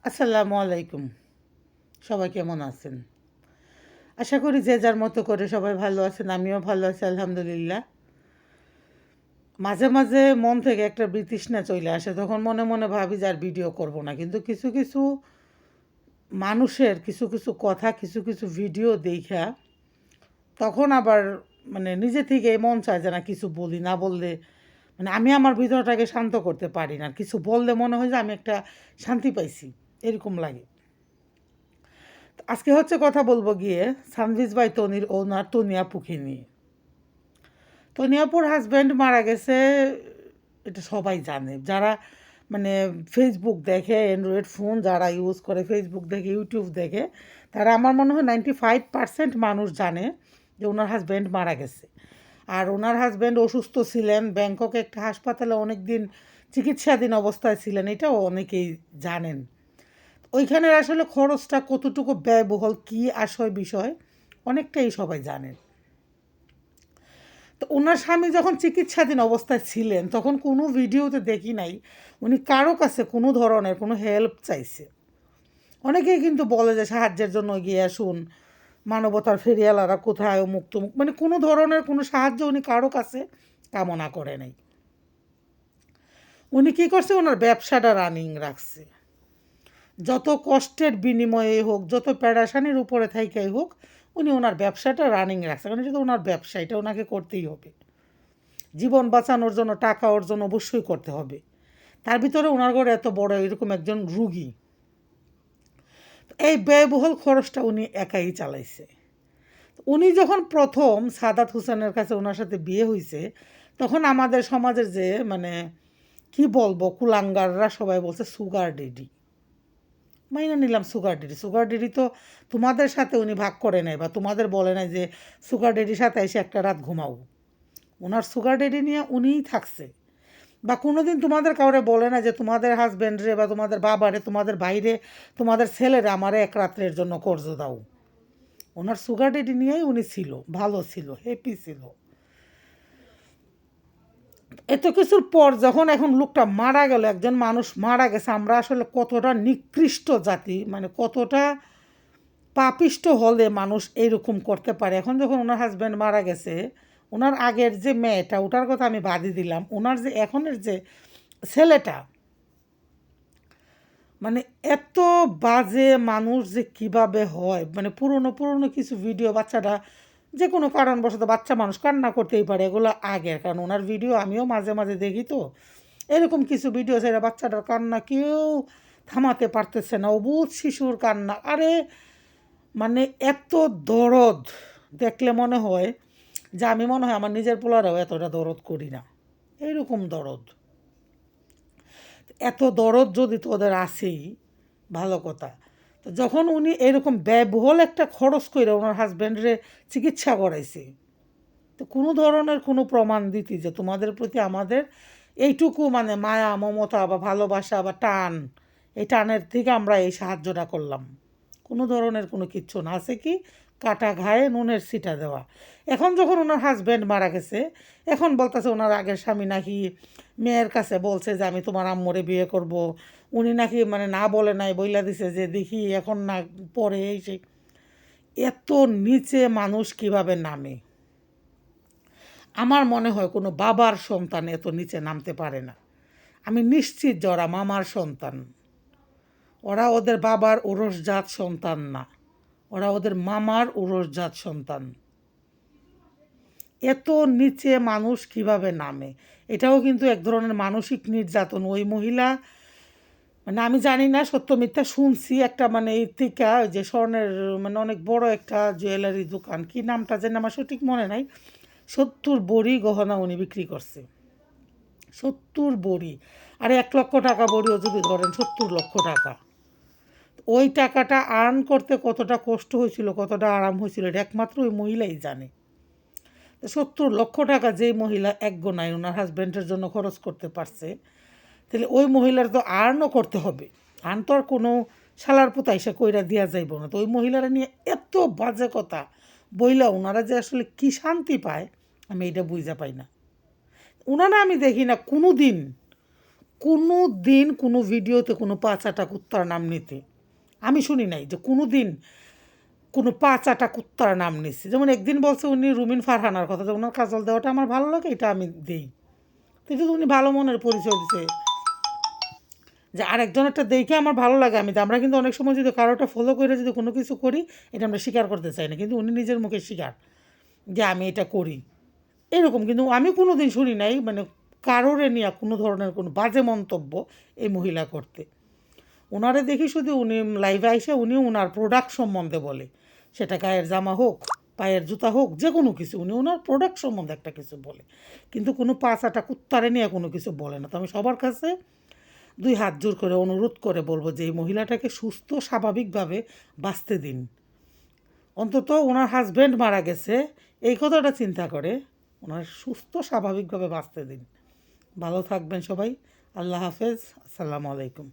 আসসালামু আলাইকুম। সবাই কেমন আছেন? আশা করি যে যার মতো করে সবাই ভালো আছেন। আমিও ভালো আছি আলহামদুলিল্লাহ। মাঝে, মাঝে মন থেকে একটা বিতৃষ্ণা চইলে আসে। তখন মনে, মনে ভাবি যে আর ভিডিও করব না। কিন্তু কিছু, কিছু মানুষের কিছু, কিছু কথা, কিছু, কিছু ভিডিও দেইখা তখন আবার মানে নিজে থেকেই মন চায় যে না কিছু বলি। না বললে মানে আমি আমার ভিতরটাকে শান্ত করতে পারি না। কিছু বললে মনে হয় যে আমি একটা শান্তি পাইছি। এরকম লাগে। আজকে হচ্ছে কথা বলবো গিয়ে সানভিজ বাই তনির ওনার তনি আপুকে নিয়ে। তনি আপুর হাজব্যান্ড মারা গেছে, এটা সবাই জানে। যারা মানে ফেসবুক দেখে, অ্যান্ড্রয়েড ফোন যারা ইউজ করে, ফেসবুক দেখে, ইউটিউব দেখে, তারা আমার মনে হয় 95% মানুষ জানে যে ওনার হাজব্যান্ড মারা গেছে। আর ওনার হাজব্যান্ড অসুস্থ ছিলেন, ব্যাংককে একটা হাসপাতালে অনেক দিন চিকিৎসাধীন অবস্থায় ছিলেন, এটাও অনেকেই জানেন। ওইখানের আসলে খরচটা কতটুকু ব্যয়বহুল, কী আশয় বিষয় অনেকটাই সবাই জানেন। তো ওনার স্বামী যখন চিকিৎসাধীন অবস্থায় ছিলেন তখন কোনো ভিডিওতে দেখি নাই উনি কারো কাছে কোনো ধরনের কোনো হেল্প চাইছে। অনেকেই কিন্তু বলে যে সাহায্যের জন্য গিয়ে আসুন, মানবতার ফেরিয়ালারা কোথায়, অমুক তমুক, মানে কোনো ধরনের কোনো সাহায্য উনি কারো কাছে কামনা করে নাই। উনি কী করছে, ওনার ব্যবসাটা রানিং রাখছে। যত কষ্টের বিনিময়ে হোক, যত প্যারাশানির উপরে থাইকাই হোক, উনি ওনার ব্যবসাটা রানিং রাখছে। কারণ যেহেতু ওনার ব্যবসা, এটা ওনাকে করতেই হবে। জীবন বাঁচানোর জন্য টাকা অর্জন অবশ্যই করতে হবে। তার ভিতরে ওনার ঘরে এত বড় এরকম একজন রুগী, এই ব্যয়বহুল খরচটা উনি একাই চালাইছে। উনি যখন প্রথম সাদাত হোসেনের কাছে ওনার সাথে বিয়ে হয়েছে, তখন আমাদের সমাজের যে মানে কি বলবো কুলাঙ্গাররা সবাই বলছে সুগার ডেডি। মাইনা নিলাম সুগার ডেডি। সুগার ডেডি তো তোমাদের সাথে উনি ভাগ করে নেয় বা তোমাদের বলে নাই যে সুগার ডেডির সাথে এসে একটা রাত ঘুমাও। ওনার সুগার ডেডি নিয়ে উনিই থাকছে। বা কোনো দিন তোমাদের কাউরে বলে না যে তোমাদের হাজব্যান্ডরে বা তোমাদের বাবারে, তোমাদের বাইরে, তোমাদের ছেলেরা আমারে এক রাত্রের জন্য কর্জ দাও। ওনার সুগার ডেডি নিয়েই উনি ছিল, ভালো ছিল, হ্যাপি ছিল। এত কিছুর পর যখন এখন লোকটা মারা গেল, একজন মানুষ মারা গেছে, আমরা আসলে কতটা নিকৃষ্ট জাতি, মানে কতটা পাপিষ্ট হলে মানুষ এইরকম করতে পারে। এখন যখন ওনার হাজব্যান্ড মারা গেছে, ওনার আগের যে মেয়েটা, ওটার কথা আমি বাদই দিলাম, ওনার যে এখনের যে ছেলেটা, মানে এত বাজে মানুষ যে কিভাবে হয়, মানে পুরনো পুরনো কিছু ভিডিও, বাচ্চাটা যে কোনো কারণবশত বাচ্চা মানুষ কান্না করতেই পারে, এগুলো আগের। কারণ ওনার ভিডিও আমিও মাঝে মাঝে দেখি, তো এরকম কিছু ভিডিও সেটা বাচ্চাটার কান্না কেউ থামাতে পারতেছে না, অবুঝ শিশুর কান্না। আরে মানে এত দরদ দেখলে মনে হয় যে আমি মনে হয় আমার নিজের পোলারাও এতটা দরদ করি না, এইরকম দরদ। এত দরদ যদি তোদের আসেই ভালো কথা। তো যখন উনি এরকম ব্যয়বহুল একটা খরচ করে ওনার হাজব্যান্ডরে চিকিৎসা করাইছে, তো কোনো ধরনের কোনো প্রমাণ দিতি যে তোমাদের প্রতি আমাদের এইটুকু মানে মায়া মমতা বা ভালোবাসা বা টান, এই টানের থেকে আমরা এই সাহায্যটা করলাম, কোনো ধরনের কোনো কিচ্ছু না। আছে কি কাটা ঘায়ে নুনের ছিটা দেওয়া। এখন যখন ওনার হাজব্যান্ড মারা গেছে, এখন বলতেছে ওনার আগের স্বামী নাকি মেয়ের কাছে বলছে যে আমি তোমার আম্মুরে বিয়ে করব। উনি নাকি মানে না বলে নাই, বইলা দিছে যে দেখি এখন না পরে এই সেই। এত নিচে মানুষ কিভাবে নামে, আমার মনে হয় কোনো বাবার সন্তান এত নিচে নামতে পারে না। আমি নিশ্চিত যে ওরা মামার সন্তান, ওরা ওদের বাবার ওরসজাত সন্তান না, ওরা ওদের মামার ওরসজাত সন্তান। এত নিচে মানুষ কিভাবে নামে, এটাও কিন্তু এক ধরনের মানসিক নির্যাতন। ওই মহিলা মানে আমি জানি না সত্য মিথ্যা, শুনছি একটা মানে এই থেকে ওই যে স্বর্ণের মানে অনেক বড় একটা জুয়েলারি দোকান, কি নামটা যেন আমার সঠিক মনে নাই, 70 বড়ি গহনা উনি বিক্রি করছে। 70 বড়ি, আর 1 লক্ষ টাকা বড়িও যদি ধরেন, 70 লক্ষ টাকা। ওই টাকাটা আর্ন করতে কতটা কষ্ট হয়েছিল, কতটা আরাম হয়েছিল, এটা একমাত্র ওই মহিলাই জানে। 70 লক্ষ টাকা যেই মহিলা এক গোনায় ওনার হাজব্যান্ডের জন্য খরচ করতে পারছে, তাহলে ওই মহিলার তো আর্নও করতে হবে। আর্ন তো আর কোনো শালার পোতা এসে কইরা দেওয়া যাইব না। তো ওই মহিলারা নিয়ে এত বাজে কথা বইলা ওনারা যে আসলে কী শান্তি পায়, আমি এটা বুঝা পাই না। ওনারা আমি দেখি না কোনো দিন কোনো দিন কোনো ভিডিওতে কোনো পাঁচাটা কুত্তার নাম নিতে আমি শুনি নাই যে কোনো দিন কোনো পাঁচাটা কুত্তার নাম নিচ্ছে। যেমন একদিন বলছে উনি রুমিন ফারহানার কথা, যে ওনার কাজল দেওয়াটা আমার ভালো লাগে, এটা আমি দিই। তো এটা তো উনি ভালো মনের পরিচয় দিচ্ছে। যে আরেকজনেরটা দেখে আমার ভালো লাগে আমি, আমরা কিন্তু অনেক সময় যদি কারোটা ফলো করে যদি কোনো কিছু করি, এটা আমরা স্বীকার করতে চাই না, কিন্তু উনি নিজের মুখে স্বীকার যে আমি এটা করি এরকম। কিন্তু আমি কোনো দিন শুনি নাই মানে কারোরে নিয়ে কোনো ধরনের কোনো বাজে মন্তব্য এই মহিলা করতে। ওনারে দেখি শুধু উনি লাইভে আইসে উনি ওনার প্রোডাক্ট সম্বন্ধে বলে, সেটা গায়ের জামা হোক, পায়ের জুতা হোক, যে কোনো কিছু উনি ওনার প্রোডাক্ট সম্বন্ধে একটা কিছু বলে, কিন্তু কোনো পাঁচাটা কুত্তারে নিয়ে কোনো কিছু বলে না। তো আমি সবার কাছে দুই হাত জোর করে অনুরোধ করে বলবো যে এই মহিলাটাকে সুস্থ স্বাভাবিকভাবে বাঁচতে দিন। অন্তত ওনার হাজব্যান্ড মারা গেছে এই কথাটা চিন্তা করে ওনার সুস্থ স্বাভাবিকভাবে বাঁচতে দিন। ভালো থাকবেন সবাই। আল্লাহ হাফেজ। আসসালামু আলাইকুম।